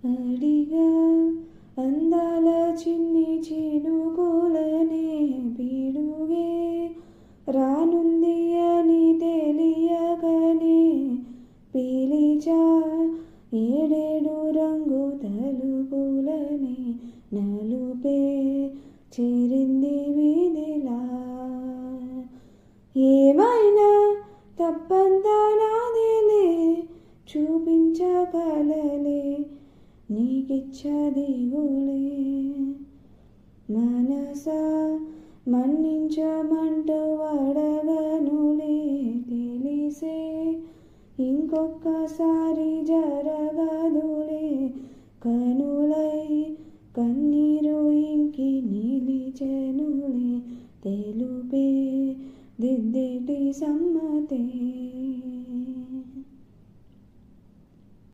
అడిగా అందాల చిన్ని చినుకులనే పిడుగే రానుంది అని తెలియకనే పిలిచా ఏడేడు రంగు తలుపులనే నలుపే చేరింది వీధిలా ఏమైనా తప్పంతా నాదేలే చూపించగలలే నీకిచ్చదిగులే మనసా మన్నించమంటూ అడగనులే తెలిసే ఇంకొక్కసారి జరగదులే కనులై కన్నీరు ఇంకి నిలిచెనులే తెలుపే దిద్దేటి సమ్మతే